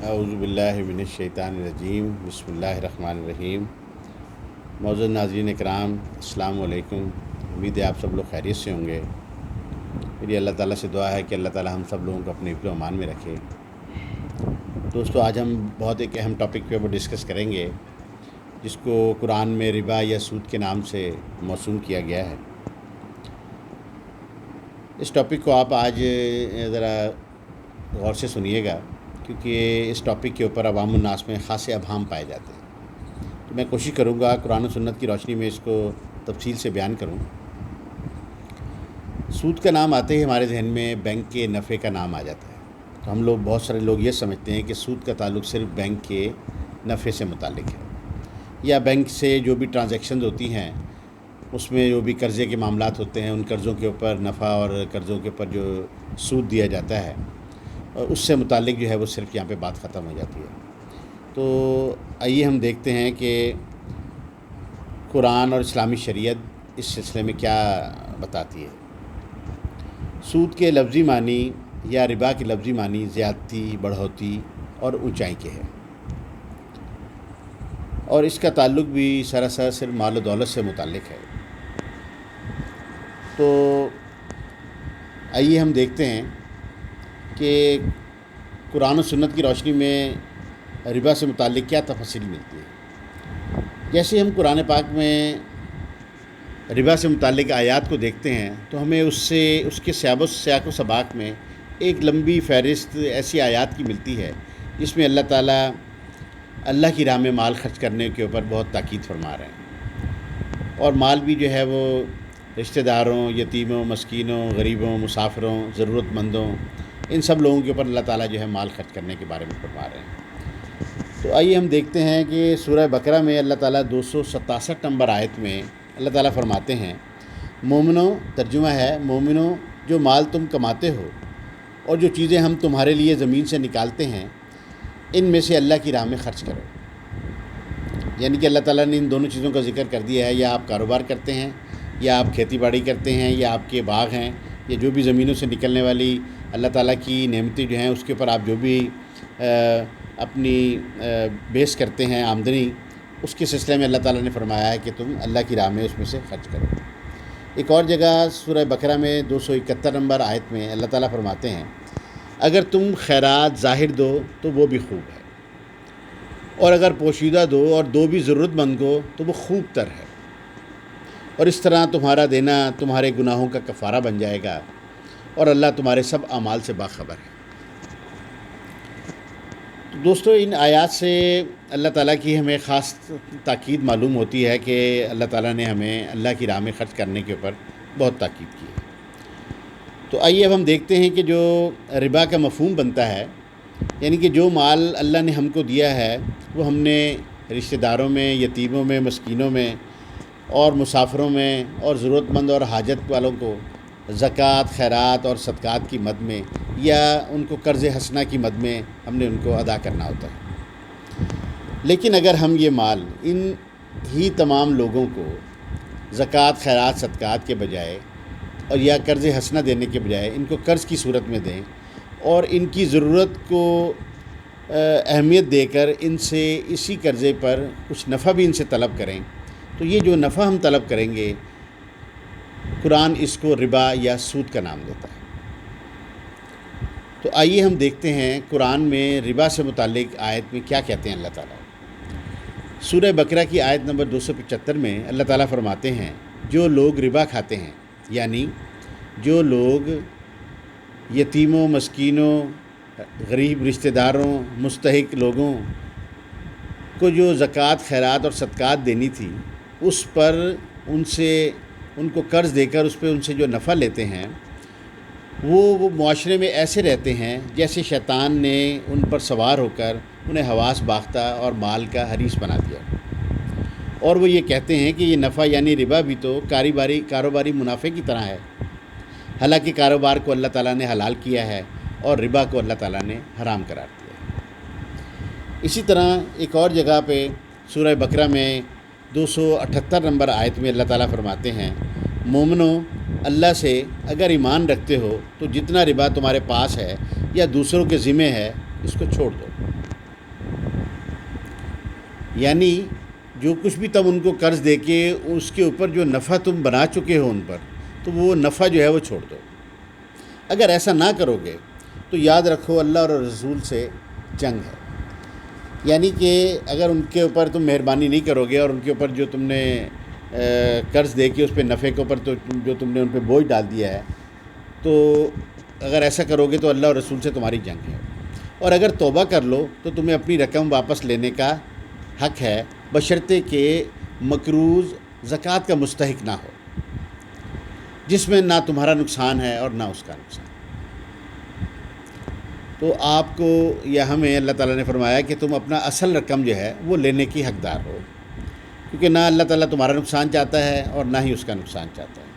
اعوذ باللہ من الشیطان الرجیم بسم اللہ الرحمن الرحیم۔ معزز ناظرین اکرام، السلام علیکم۔ امید ہے آپ سب لوگ خیریت سے ہوں گے۔ میری اللہ تعالیٰ سے دعا ہے کہ اللہ تعالیٰ ہم سب لوگوں کو اپنے حفظ و امان میں رکھے۔ دوستو، آج ہم بہت ایک اہم ٹاپک پہ ڈسکس کریں گے، جس کو قرآن میں ربا یا سود کے نام سے موسوم کیا گیا ہے۔ اس ٹاپک کو آپ آج ذرا غور سے سنیے گا، کیونکہ اس ٹاپک کے اوپر عوام الناس میں خاصے ابہام پائے جاتے ہیں۔ تو میں کوشش کروں گا قرآن و سنت کی روشنی میں اس کو تفصیل سے بیان کروں۔ سود کا نام آتے ہی ہمارے ذہن میں بینک کے نفع کا نام آ جاتا ہے۔ تو ہم لوگ بہت سارے لوگ یہ سمجھتے ہیں کہ سود کا تعلق صرف بینک کے نفع سے متعلق ہے، یا بینک سے جو بھی ٹرانزیکشنز ہوتی ہیں اس میں جو بھی قرضے کے معاملات ہوتے ہیں، ان قرضوں کے اوپر نفع اور قرضوں کے اوپر جو سود دیا جاتا ہے، اور اس سے متعلق جو ہے وہ صرف یہاں پہ بات ختم ہو جاتی ہے۔ تو آئیے ہم دیکھتے ہیں کہ قرآن اور اسلامی شریعت اس سلسلے میں کیا بتاتی ہے۔ سود کے لفظی معنی یا ربا کے لفظی معنی زیادتی، بڑھوتی اور اونچائی کے ہے، اور اس کا تعلق بھی سراسر صرف مال و دولت سے متعلق ہے۔ تو آئیے ہم دیکھتے ہیں کہ قرآن و سنت کی روشنی میں ربا سے متعلق کیا تفصیل ملتی ہے۔ جیسے ہم قرآن پاک میں ربا سے متعلق آیات کو دیکھتے ہیں تو ہمیں اس کے سیاق و سباق میں ایک لمبی فہرست ایسی آیات کی ملتی ہے جس میں اللہ تعالیٰ اللہ کی راہ میں مال خرچ کرنے کے اوپر بہت تاکید فرما رہے ہیں، اور مال بھی جو ہے وہ رشتہ داروں، یتیموں، مسکینوں، غریبوں، مسافروں، ضرورت مندوں، ان سب لوگوں کے اوپر اللہ تعالیٰ جو ہے مال خرچ کرنے کے بارے میں فرما رہے ہیں۔ تو آئیے ہم دیکھتے ہیں کہ سورہ بقرہ میں اللہ تعالیٰ 267 نمبر آیت میں اللہ تعالیٰ فرماتے ہیں، مومنوں، ترجمہ ہے مومنوں، جو مال تم کماتے ہو اور جو چیزیں ہم تمہارے لیے زمین سے نکالتے ہیں، ان میں سے اللہ کی راہ میں خرچ کرو۔ یعنی کہ اللہ تعالیٰ نے ان دونوں چیزوں کا ذکر کر دیا ہے، یا آپ کاروبار کرتے ہیں، یا آپ کھیتی باڑی کرتے ہیں، یا آپ کے باغ ہیں، یا جو بھی زمینوں سے نکلنے والی اللہ تعالیٰ کی نعمتیں جو ہیں اس کے اوپر آپ جو بھی اپنی بیس کرتے ہیں آمدنی، اس کے سلسلے میں اللہ تعالیٰ نے فرمایا ہے کہ تم اللہ کی راہ میں اس میں سے خرچ کرو۔ ایک اور جگہ سورہ بقرہ میں 271 نمبر آیت میں اللہ تعالیٰ فرماتے ہیں، اگر تم خیرات ظاہر دو تو وہ بھی خوب ہے، اور اگر پوشیدہ دو اور دو بھی ضرورت مند کو تو وہ خوب تر ہے، اور اس طرح تمہارا دینا تمہارے گناہوں کا کفارہ بن جائے گا، اور اللہ تمہارے سب اعمال سے باخبر ہے۔ تو دوستو، ان آیات سے اللہ تعالیٰ کی ہمیں خاص تاکید معلوم ہوتی ہے کہ اللہ تعالیٰ نے ہمیں اللہ کی راہ میں خرچ کرنے کے اوپر بہت تاکید کی ہے۔ تو آئیے اب ہم دیکھتے ہیں کہ جو ربا کا مفہوم بنتا ہے، یعنی کہ جو مال اللہ نے ہم کو دیا ہے وہ ہم نے رشتہ داروں میں، یتیموں میں، مسکینوں میں اور مسافروں میں اور ضرورت مند اور حاجت والوں کو زکوٰۃ، خیرات اور صدقات کی مد میں، یا ان کو قرض حسنہ کی مد میں ہم نے ان کو ادا کرنا ہوتا ہے۔ لیکن اگر ہم یہ مال ان ہی تمام لوگوں کو زکوٰۃ، خیرات، صدقات کے بجائے اور یا قرض حسنہ دینے کے بجائے ان کو قرض کی صورت میں دیں، اور ان کی ضرورت کو اہمیت دے کر ان سے اسی قرضے پر کچھ نفع بھی ان سے طلب کریں، تو یہ جو نفع ہم طلب کریں گے، قرآن اس کو ربا یا سود کا نام دیتا ہے۔ تو آئیے ہم دیکھتے ہیں قرآن میں ربا سے متعلق آیت میں کیا کہتے ہیں اللہ تعالیٰ۔ سورہ بقرہ کی آیت نمبر 275 میں اللہ تعالیٰ فرماتے ہیں، جو لوگ ربا کھاتے ہیں، یعنی جو لوگ یتیموں، مسکینوں، غریب رشتہ داروں، مستحق لوگوں کو جو زکوٰۃ، خیرات اور صدقات دینی تھی، اس پر ان کو قرض دے کر اس پہ ان سے جو نفع لیتے ہیں، وہ معاشرے میں ایسے رہتے ہیں جیسے شیطان نے ان پر سوار ہو کر انہیں حواس باختہ اور مال کا حریص بنا دیا، اور وہ یہ کہتے ہیں کہ یہ نفع یعنی ربا بھی تو کاروباری منافع کی طرح ہے، حالانکہ کاروبار کو اللہ تعالیٰ نے حلال کیا ہے اور ربا کو اللہ تعالیٰ نے حرام قرار دیا ہے۔ اسی طرح ایک اور جگہ پہ سورہ بقرہ میں 278 نمبر آیت میں اللہ تعالیٰ فرماتے ہیں، مومنوں، اللہ سے اگر ایمان رکھتے ہو تو جتنا ربا تمہارے پاس ہے یا دوسروں کے ذمہ ہے اس کو چھوڑ دو. یعنی جو کچھ بھی تم ان کو قرض دے کے اس کے اوپر جو نفع تم بنا چکے ہو ان پر، تو وہ نفع جو ہے وہ چھوڑ دو. اگر ایسا نہ کرو گے تو یاد رکھو اللہ اور رسول سے جنگ ہے. یعنی کہ اگر ان کے اوپر تم مہربانی نہیں کرو گے اور ان کے اوپر جو تم نے قرض دے کے اس پہ نفع کے اوپر تو جو تم نے ان پہ بوجھ ڈال دیا ہے، تو اگر ایسا کرو گے تو اللہ اور رسول سے تمہاری جنگ ہے. اور اگر توبہ کر لو تو تمہیں اپنی رقم واپس لینے کا حق ہے، بشرطے کہ مقروض زکوٰۃ کا مستحق نہ ہو، جس میں نہ تمہارا نقصان ہے اور نہ اس کا نقصان. تو آپ کو یا ہمیں اللہ تعالیٰ نے فرمایا کہ تم اپنا اصل رقم جو ہے وہ لینے کی حقدار ہو، کیونکہ نہ اللہ تعالیٰ تمہارا نقصان چاہتا ہے اور نہ ہی اس کا نقصان چاہتا ہے.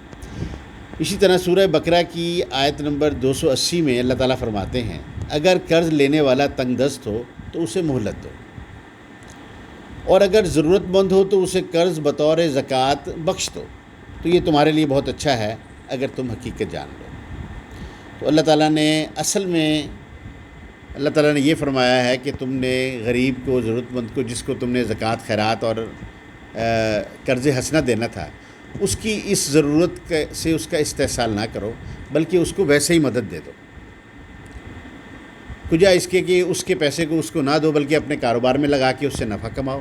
اسی طرح سورہ بقرہ کی آیت نمبر 280 میں اللہ تعالیٰ فرماتے ہیں، اگر قرض لینے والا تنگ دست ہو تو اسے مہلت دو، اور اگر ضرورت مند ہو تو اسے قرض بطور زکوٰۃ بخش دو، تو یہ تمہارے لیے بہت اچھا ہے اگر تم حقیقت جان لو. تو اللہ تعالیٰ نے اصل میں اللہ تعالیٰ نے یہ فرمایا ہے کہ تم نے غریب کو، ضرورت مند کو، جس کو تم نے زکوٰۃ خیرات اور قرض حسنہ دینا تھا، اس کی اس ضرورت سے اس کا استحصال نہ کرو، بلکہ اس کو ویسے ہی مدد دے دو، کجا اس کے کہ اس کے پیسے کو اس کو نہ دو، بلکہ اپنے کاروبار میں لگا کے اس سے نفع کماؤ،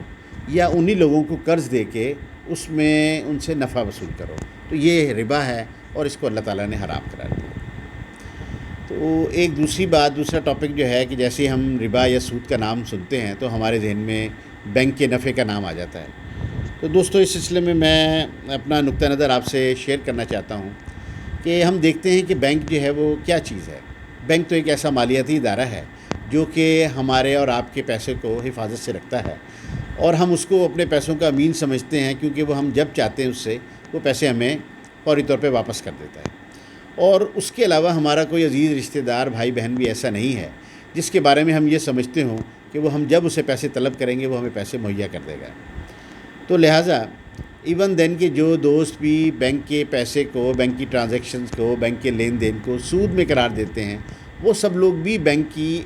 یا انہی لوگوں کو قرض دے کے اس میں ان سے نفع وصول کرو. تو یہ ربا ہے اور اس کو اللہ تعالیٰ نے حرام قرار دیا. تو ایک دوسرا ٹاپک جو ہے کہ جیسے ہم ربا یا سود کا نام سنتے ہیں تو ہمارے ذہن میں بینک کے نفع کا نام آ جاتا ہے. تو دوستو، اس سلسلے میں اپنا نقطہ نظر آپ سے شیئر کرنا چاہتا ہوں کہ ہم دیکھتے ہیں کہ بینک جو ہے وہ کیا چیز ہے. بینک تو ایک ایسا مالیاتی ادارہ ہے جو کہ ہمارے اور آپ کے پیسے کو حفاظت سے رکھتا ہے، اور ہم اس کو اپنے پیسوں کا امین سمجھتے ہیں، کیونکہ وہ ہم جب چاہتے ہیں اس سے وہ پیسے ہمیں فوری طور پہ واپس کر دیتا ہے. اور اس کے علاوہ ہمارا کوئی عزیز رشتہ دار، بھائی بہن بھی ایسا نہیں ہے جس کے بارے میں ہم یہ سمجھتے ہوں کہ وہ ہم جب اسے پیسے طلب کریں گے وہ ہمیں پیسے مہیا کر دے گا. تو لہٰذا ایون دین کے جو دوست بھی بینک کے پیسے کو، بینک کی ٹرانزیکشنز کو، بینک کے لین دین کو سود میں قرار دیتے ہیں، وہ سب لوگ بھی بینک کی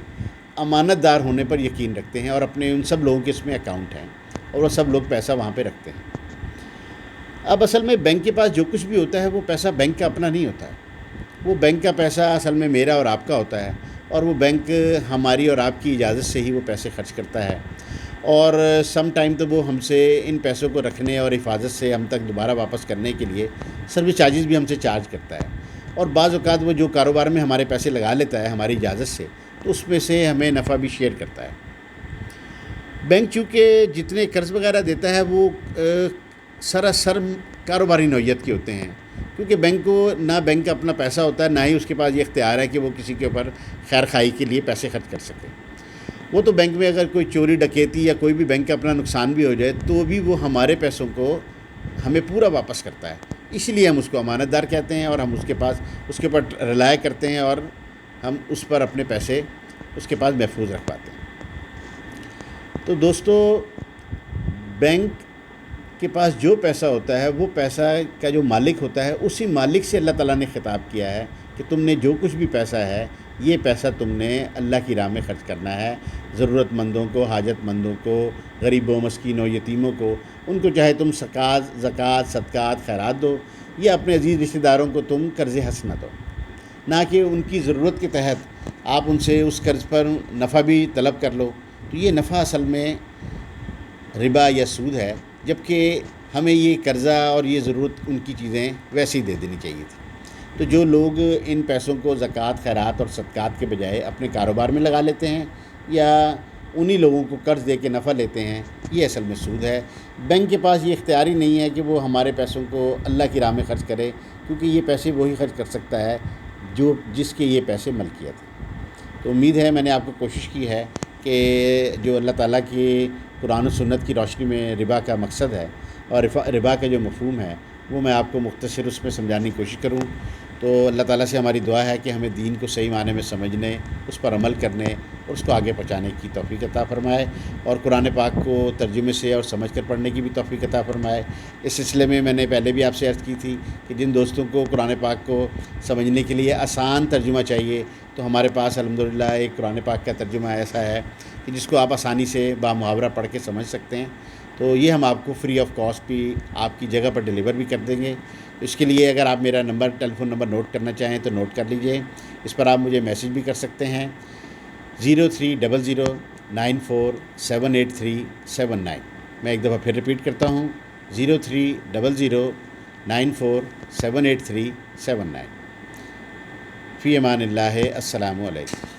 امانت دار ہونے پر یقین رکھتے ہیں، اور اپنے ان سب لوگوں کے اس میں اکاؤنٹ ہیں، اور وہ سب لوگ پیسہ وہاں پہ رکھتے ہیں. اب اصل میں بینک کے پاس جو کچھ بھی ہوتا ہے وہ پیسہ بینک کا اپنا نہیں ہوتا ہے. وہ بینک کا پیسہ اصل میں میرا اور آپ کا ہوتا ہے، اور وہ بینک ہماری اور آپ کی اجازت سے ہی وہ پیسے خرچ کرتا ہے. اور سم ٹائم تو وہ ہم سے ان پیسوں کو رکھنے اور حفاظت سے ہم تک دوبارہ واپس کرنے کے لیے سروس چارجز بھی ہم سے چارج کرتا ہے. اور بعض اوقات وہ جو کاروبار میں ہمارے پیسے لگا لیتا ہے ہماری اجازت سے، تو اس میں سے ہمیں نفع بھی شیئر کرتا ہے. بینک چونکہ جتنے قرض وغیرہ دیتا ہے وہ سراسر کاروباری نوعیت کے ہوتے ہیں، کیونکہ بینک کو نہ بینک کا اپنا پیسہ ہوتا ہے، نہ ہی اس کے پاس یہ اختیار ہے کہ وہ کسی کے اوپر خیر خواہی کے لیے پیسے خرچ کر سکے. وہ تو بینک میں اگر کوئی چوری ڈکیتی یا کوئی بھی بینک کا اپنا نقصان بھی ہو جائے تو بھی وہ ہمارے پیسوں کو ہمیں پورا واپس کرتا ہے. اس لیے ہم اس کو امانت دار کہتے ہیں، اور ہم اس کے اوپر ریلائے کرتے ہیں، اور ہم اس پر اپنے پیسے اس کے پاس محفوظ رکھ پاتے ہیں. تو دوستو، بینک کے پاس جو پیسہ ہوتا ہے وہ پیسہ کا جو مالک ہوتا ہے اسی مالک سے اللہ تعالیٰ نے خطاب کیا ہے کہ تم نے جو کچھ بھی پیسہ ہے یہ پیسہ تم نے اللہ کی راہ میں خرچ کرنا ہے. ضرورت مندوں کو، حاجت مندوں کو، غریبوں، مسکینوں، یتیموں کو، ان کو چاہے تم زکوٰۃ، صدقات، خیرات دو، یا اپنے عزیز رشتہ داروں کو تم قرض حسنہ دو، نہ کہ ان کی ضرورت کے تحت آپ ان سے اس قرض پر نفع بھی طلب کر لو. تو یہ نفع اصل میں ربا یا سود ہے، جبکہ ہمیں یہ قرضہ اور یہ ضرورت ان کی چیزیں ویسے ہی دے دینی چاہیے تھی. تو جو لوگ ان پیسوں کو زکوٰۃ، خیرات اور صدقات کے بجائے اپنے کاروبار میں لگا لیتے ہیں یا انہی لوگوں کو قرض دے کے نفع لیتے ہیں، یہ اصل میں سود ہے. بینک کے پاس یہ اختیار ہی نہیں ہے کہ وہ ہمارے پیسوں کو اللہ کی راہ میں خرچ کرے، کیونکہ یہ پیسے وہی خرچ کر سکتا ہے جس کے یہ پیسے ملکیت ہیں. تو امید ہے میں نے آپ کو کوشش کی ہے کہ جو اللہ تعالیٰ کی قرآن و سنت کی روشنی میں ربا کا مقصد ہے اور ربا کا جو مفہوم ہے وہ میں آپ کو مختصر اس میں سمجھانے کی کوشش کروں. تو اللہ تعالیٰ سے ہماری دعا ہے کہ ہمیں دین کو صحیح معنی میں سمجھنے، اس پر عمل کرنے اور اس کو آگے پہنچانے کی توفیق عطا فرمائے، اور قرآن پاک کو ترجمے سے اور سمجھ کر پڑھنے کی بھی توفیق عطا فرمائے۔ اس سلسلے میں نے پہلے بھی آپ سے عرض کی تھی کہ جن دوستوں کو قرآن پاک کو سمجھنے کے لیے آسان ترجمہ چاہیے، تو ہمارے پاس الحمدللہ ایک قرآن پاک کا ترجمہ ایسا ہے کہ جس کو آپ آسانی سے بامحاورہ پڑھ کے سمجھ سکتے ہیں۔ تو یہ ہم آپ کو فری آف کاسٹ بھی آپ کی جگہ پر ڈیلیور بھی کر دیں گے۔ اس کے لیے اگر آپ میرا ٹیلی فون نمبر نوٹ کرنا چاہیں تو نوٹ کر لیجئے، اس پر آپ مجھے میسیج بھی کر سکتے ہیں 0300947837 میں ایک دفعہ پھر ریپیٹ کرتا ہوں 0300947837 فی امان اللہ، السلام علیکم۔